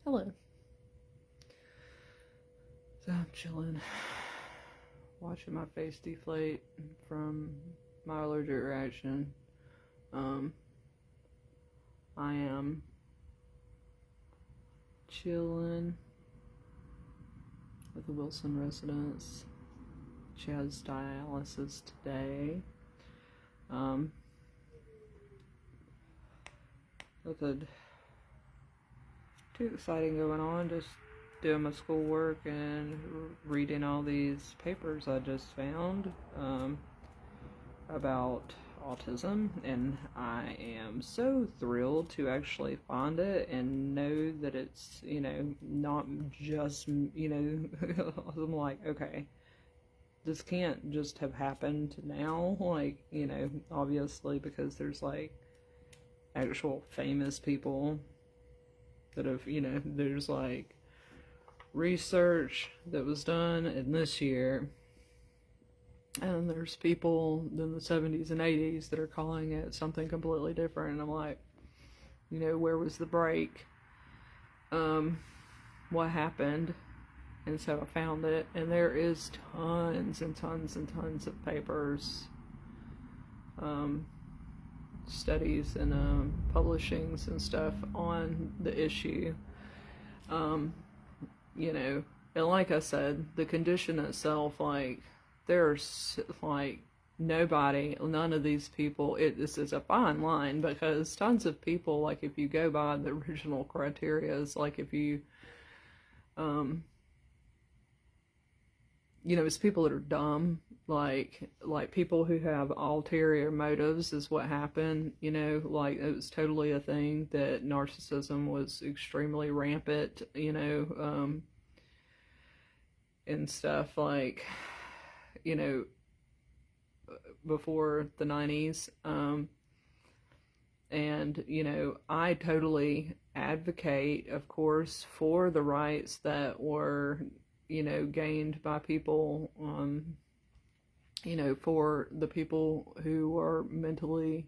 Hello. So I'm chilling, watching my face deflate from my allergic reaction. Um, I am chilling with the Wilson residents. She has dialysis today. Nothing too exciting going on, just doing my schoolwork and reading all these papers I just found about autism, and I am so thrilled to actually find it and know that it's, not just, I'm like, okay, this can't just have happened now, obviously, because there's actual famous people that have, there's research that was done in this year, and there's people in the 70s and 80s that are calling it something completely different, and I'm like, where was the break? What happened? And so I found it, and there is tons and tons and tons of papers, studies, and publishings and stuff on the issue. And like I said, the condition itself, there's none of these people, this is a fine line, because tons of people, if you go by the original criteria, is if you, it's people that are dumb, like people who have ulterior motives is what happened, it was totally a thing that narcissism was extremely rampant, and stuff, before the 90s. And, I totally advocate, of course, for the rights that were, gained by people, for the people who were mentally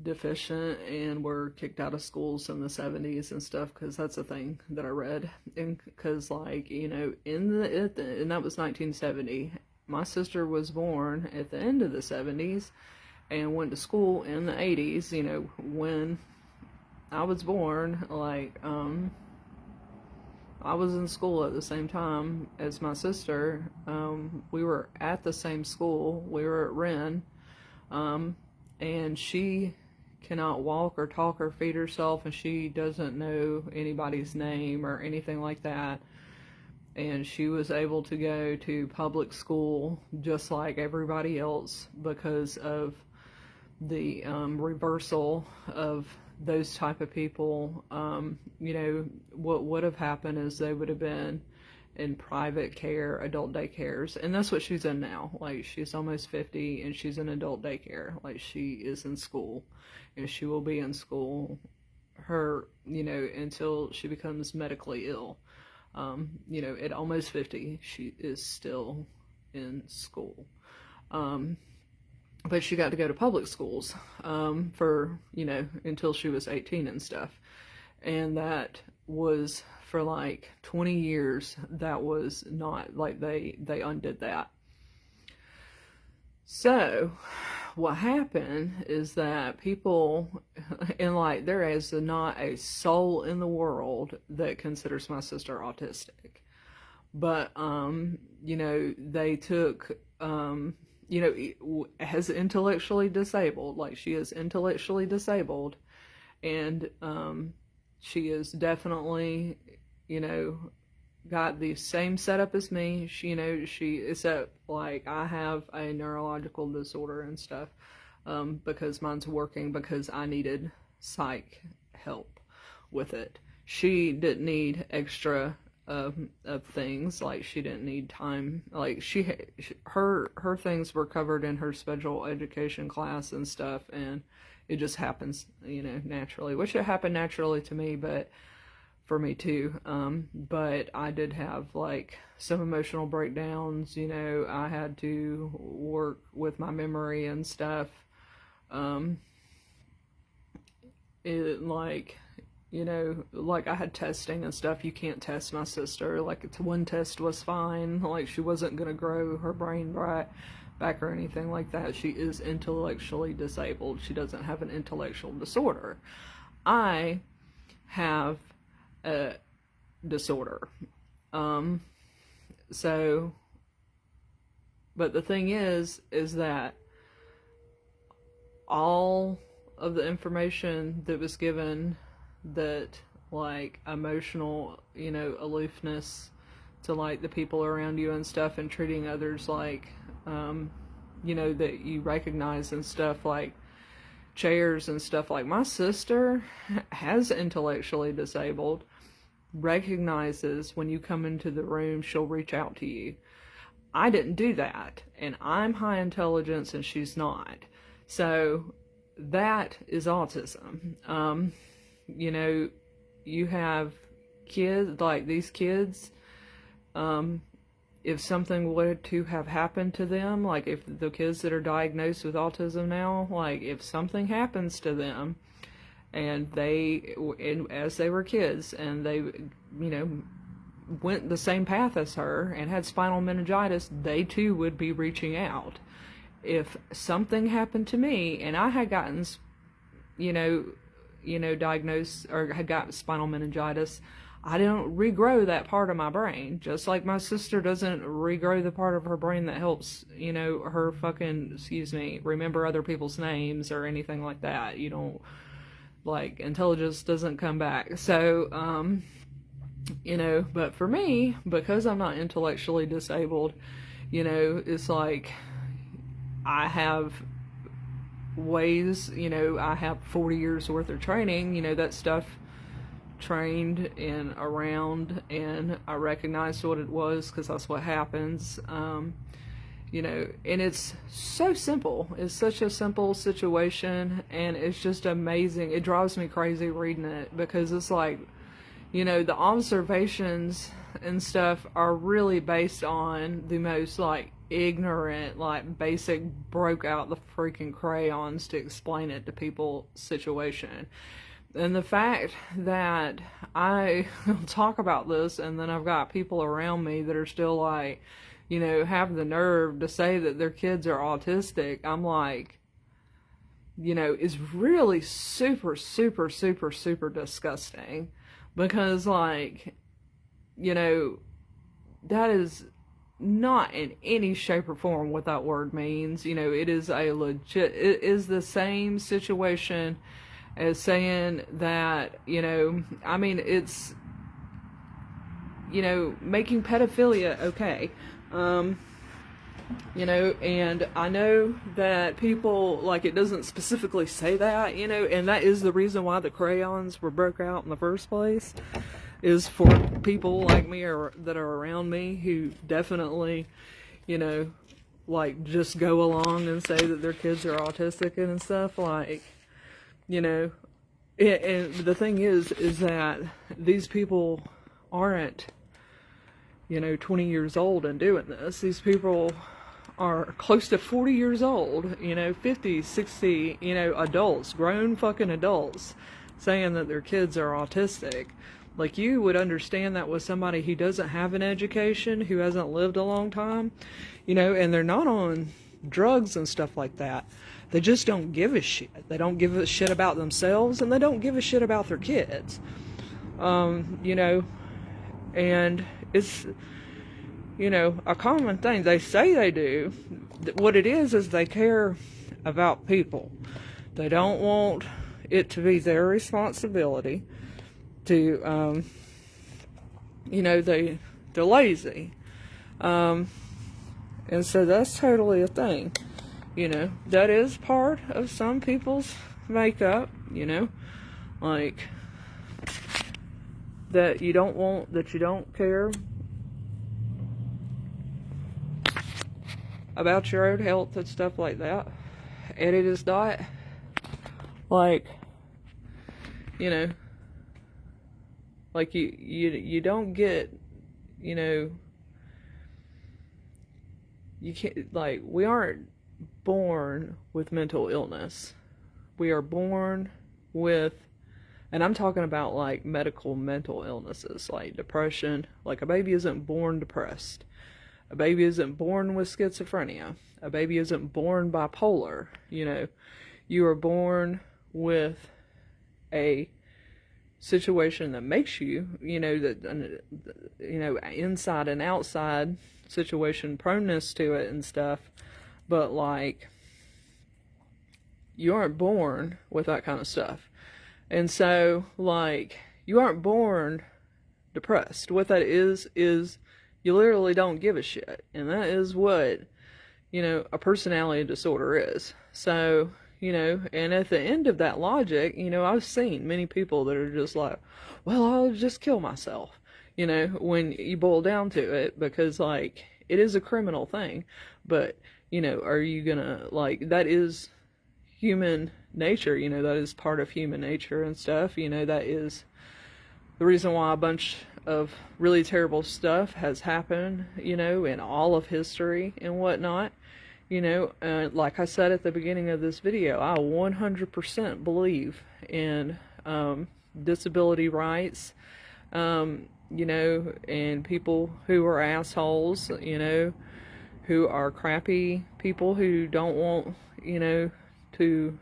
deficient and were kicked out of schools in the 70s and stuff, because that's a thing that I read. And because, and that was 1970. My sister was born at the end of the 70s and went to school in the 80s. When I was born, I was in school at the same time as my sister. We were at the same school. We were at Wren. And she cannot walk or talk or feed herself, and she doesn't know anybody's name or anything like that. And she was able to go to public school just like everybody else because of the reversal of those type of people. What would have happened is they would have been in private care, adult daycares, and that's what she's in now. She's almost 50 and she's in adult daycare. She is in school, and she will be in school until she becomes medically ill. At almost 50, she is still in school. But she got to go to public schools for, until she was 18 and stuff. And that was for 20 years. That was not, they undid that. So what happened is that people, and there is not a soul in the world that considers my sister autistic, but they took as intellectually disabled. She is intellectually disabled, and she is definitely got the same setup as me. She except I have a neurological disorder and stuff, because mine's working because I needed psych help with it. She didn't need extra of things. She didn't need time. Her things were covered in her special education class and stuff, and it just happens, naturally, which it happened naturally to me, but for me too. But I did have some emotional breakdowns. I had to work with my memory and stuff. It you know, like I had testing and stuff. You can't test my sister. Like, it's one test was fine. Like, she wasn't gonna grow her brain back or anything like that. She is intellectually disabled. She doesn't have an intellectual disorder. I have a disorder. So, but the thing is that all of the information that was given, that like emotional, you know, aloofness to like the people around you and stuff, and treating others like, you know, that you recognize and stuff, like chairs and stuff. Like, my sister has intellectually disabled, recognizes when you come into the room, she'll reach out to you. I didn't do that, and I'm high intelligence and she's not. So that is autism. You know, you have kids, like these kids, if something were to have happened to them, like if the kids that are diagnosed with autism now, like if something happens to them, and as they were kids, and they, you know, went the same path as her and had spinal meningitis, they too would be reaching out. If something happened to me and I had gotten, you know, diagnosed or had got spinal meningitis, I don't regrow that part of my brain. Just like my sister doesn't regrow the part of her brain that helps, you know, her remember other people's names or anything like that. You don't, like, intelligence doesn't come back. So, you know, but for me, because I'm not intellectually disabled, you know, it's like I have ways, you know, I have 40 years worth of training, you know, that stuff, trained and around, and I recognized what it was because that's what happens. You know, and it's so simple. It's such a simple situation, and it's just amazing. It drives me crazy reading it, because it's like, you know, the observations and stuff are really based on the most, like, ignorant, like, basic, broke out the freaking crayons to explain it to people situation. And the fact that I talk about this, and then I've got people around me that are still like, you know, have the nerve to say that their kids are autistic, I'm like, you know, is really super, super, super, super disgusting. Because, like, you know, that is not in any shape or form what that word means. You know, it is the same situation as saying that, you know, I mean, it's, you know, making pedophilia okay. You know, and I know that people, like, it doesn't specifically say that, you know, and that is the reason why the crayons were broke out in the first place, is for people like me or that are around me who definitely, you know, like, just go along and say that their kids are autistic and stuff, like, you know. And the thing is that these people aren't, you know, 20 years old and doing this. These people are close to 40 years old, you know, 50, 60, you know, adults, grown fucking adults, saying that their kids are autistic. Like, you would understand that with somebody who doesn't have an education, who hasn't lived a long time, you know, and they're not on drugs and stuff like that. They just don't give a shit. They don't give a shit about themselves, and they don't give a shit about their kids. You know, and it's, you know, a common thing. They say they do. What it is they care about people. They don't want it to be their responsibility to, you know, they're lazy. And so that's totally a thing. You know, that is part of some people's makeup, you know, like, that you don't care about your own health and stuff like that. And it is not, like, you know, like, you don't get, you know, you can't, like, we aren't born with mental illness. We are born with And I'm talking about like medical mental illnesses like depression. Like a baby isn't born depressed. A baby isn't born with schizophrenia. A baby isn't born bipolar. You know, you are born with a situation that makes you, inside and outside situation proneness to it and stuff. But like, you aren't born with that kind of stuff. And so, like, you aren't born depressed. What that is you literally don't give a shit. And that is what, a personality disorder is. So, and at the end of that logic, I've seen many people that are just like, well, I'll just kill myself, when you boil down to it, because, like, it is a criminal thing. But, are you gonna, like, that is human nature, that is part of human nature and stuff, that is the reason why a bunch of really terrible stuff has happened, in all of history and whatnot, like I said at the beginning of this video, I 100% believe in disability rights, and people who are assholes, who are crappy people who don't want, to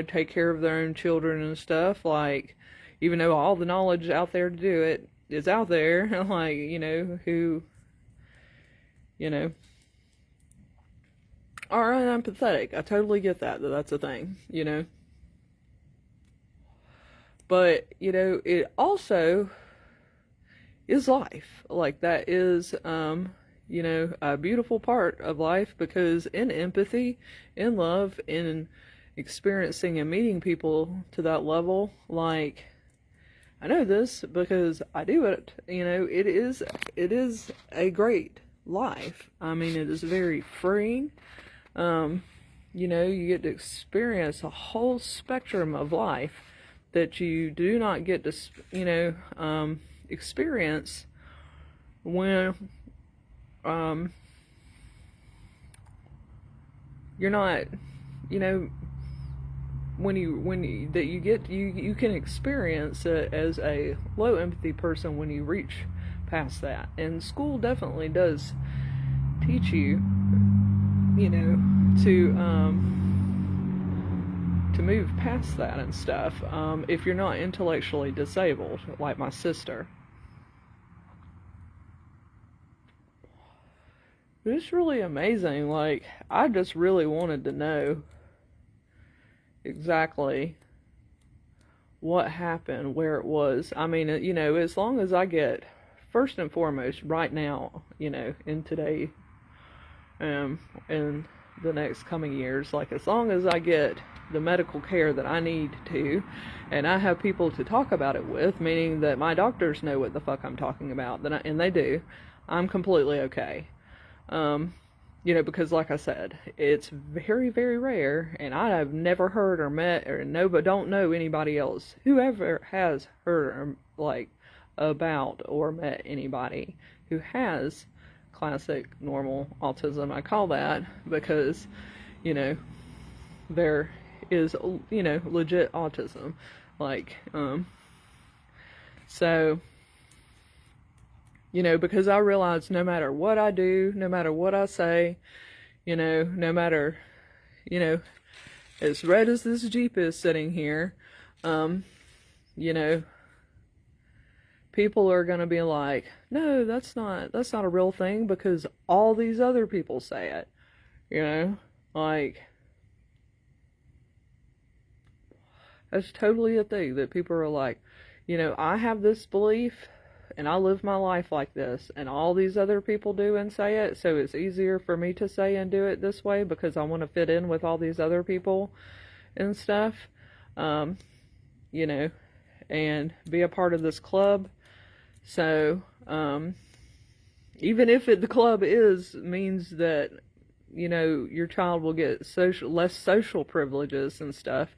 take care of their own children and stuff, like, even though all the knowledge out there to do it is out there, like, who, alright, I'm pathetic. I totally get that that's a thing, But, it also is life. Like, that is, a beautiful part of life, because in empathy, in love, in experiencing and meeting people to that level, like, I know this because I do it, it is a great life. I mean, it is very freeing. You get to experience a whole spectrum of life that you do not get to, experience when, you're not, you can experience it as a low empathy person when you reach past that. And school definitely does teach you, to move past that and stuff, if you're not intellectually disabled, like my sister. But it's really amazing. Like, I just really wanted to know exactly what happened, where it was. I mean, as long as I get, first and foremost, right now, in today, in the next coming years, like, as long as I get the medical care that I need to, and I have people to talk about it with, meaning that my doctors know what the fuck I'm talking about, and they do, I'm completely okay. Because like I said, it's very, very rare, and I have never heard or met or don't know anybody else who ever has heard or, about or met anybody who has classic normal autism. I call that because, there is, legit autism. So, because I realize no matter what I do, no matter what I say, no matter, as red as this Jeep is sitting here, people are going to be like, no, that's not a real thing because all these other people say it, that's totally a thing that people are like, I have this belief and I live my life like this, and all these other people do and say it, so it's easier for me to say and do it this way because I want to fit in with all these other people and stuff, and be a part of this club. So, even if the club means that, your child will get less social privileges and stuff,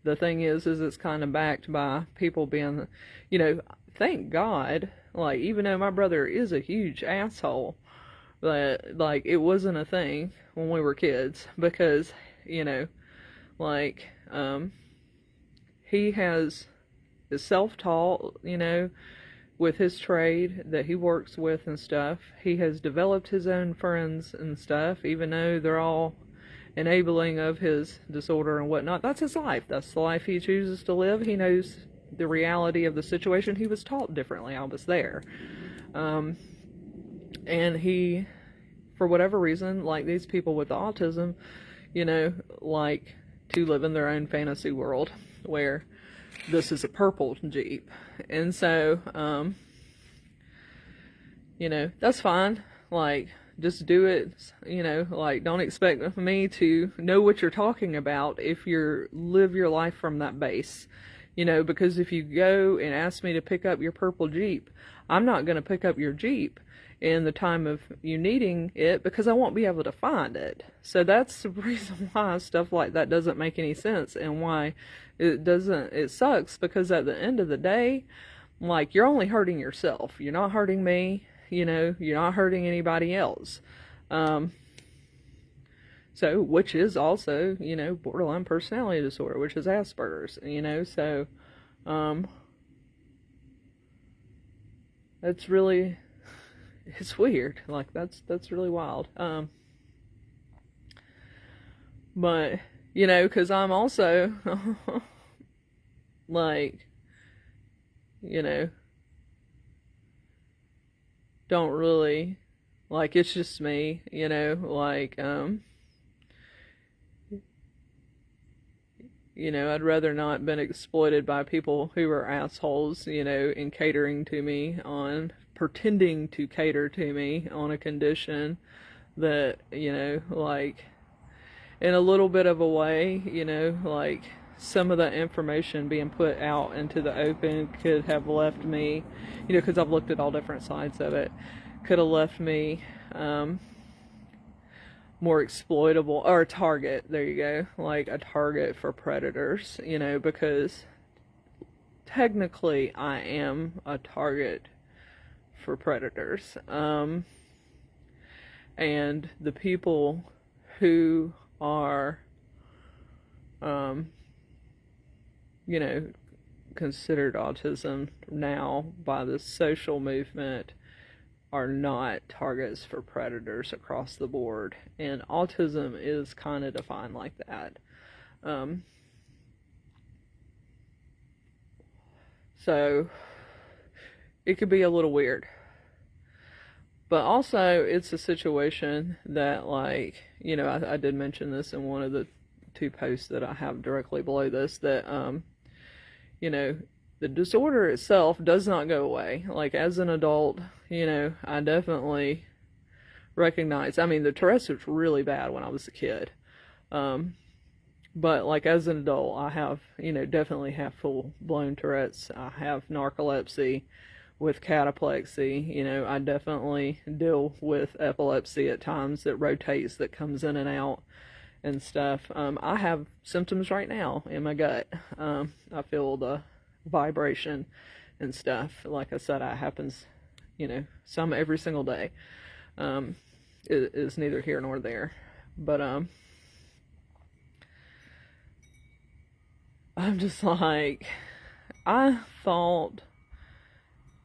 the thing is it's kind of backed by people being, thank God, even though my brother is a huge asshole, that, it wasn't a thing when we were kids, because, he is self-taught, you know, with his trade that he works with and stuff. He has developed his own friends and stuff, even though they're all enabling of his disorder and whatnot. That's his life. That's the life he chooses to live. He knows the reality of the situation. He was taught differently. I was there. And he, for whatever reason, like these people with autism, you know, like to live in their own fantasy world where this is a purple Jeep. And so, you know, that's fine. Like, just do it, you know, like, don't expect me to know what you're talking about if you live your life from that base, you know, because if you go and ask me to pick up your purple Jeep, I'm not going to pick up your Jeep in the time of you needing it because I won't be able to find it. So that's the reason why stuff like that doesn't make any sense, and why it sucks, because at the end of the day, like, you're only hurting yourself. You're not hurting me. You know, you're not hurting anybody else. So, which is also, you know, borderline personality disorder, which is Asperger's, you know, so, that's really, it's weird. Like, that's really wild. But, you know, because I'm also, like, you know, don't really, like, it's just me, you know, like, you know, I'd rather not been exploited by people who are assholes, you know, in catering to me, on pretending to cater to me on a condition that, you know, like, in a little bit of a way, you know, like, some of the information being put out into the open could have left me, you know, because I've looked at all different sides of it, could have left me more exploitable, or a target, there you go, like a target for predators, you know, because technically I am a target for predators. And the people who are, you know, considered autism now by the social movement are not targets for predators across the board. And autism is kind of defined like that. So it could be a little weird. But also, it's a situation that, like, you know, I did mention this in one of the 2 posts that I have directly below this, that, you know, the disorder itself does not go away. Like, as an adult, you know, I definitely recognize, I mean, the Tourette's was really bad when I was a kid. But, like, as an adult, I have, you know, definitely have full-blown Tourette's. I have narcolepsy with cataplexy. You know, I definitely deal with epilepsy at times that rotates, that comes in and out and stuff. I have symptoms right now in my gut. I feel the vibration and stuff. Like I said, it happens, you know, some every single day. It is neither here nor there. But, I'm just like, I thought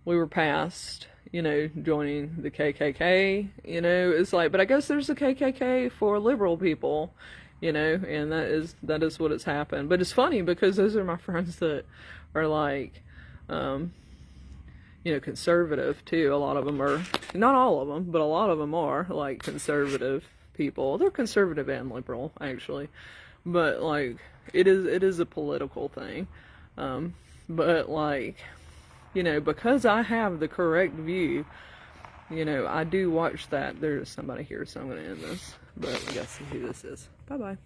we were past, you know, joining the KKK, you know, it's like, but I guess there's a KKK for liberal people, you know, and that is what has happened. But it's funny because those are my friends that are like, you know, conservative too. A lot of them are, not all of them, but a lot of them are like conservative people. They're conservative and liberal, actually, but like, it is a political thing. But like, you know, because I have the correct view, you know, I do watch that. There's somebody here, so I'm going to end this. But I guess who this is. Bye-bye.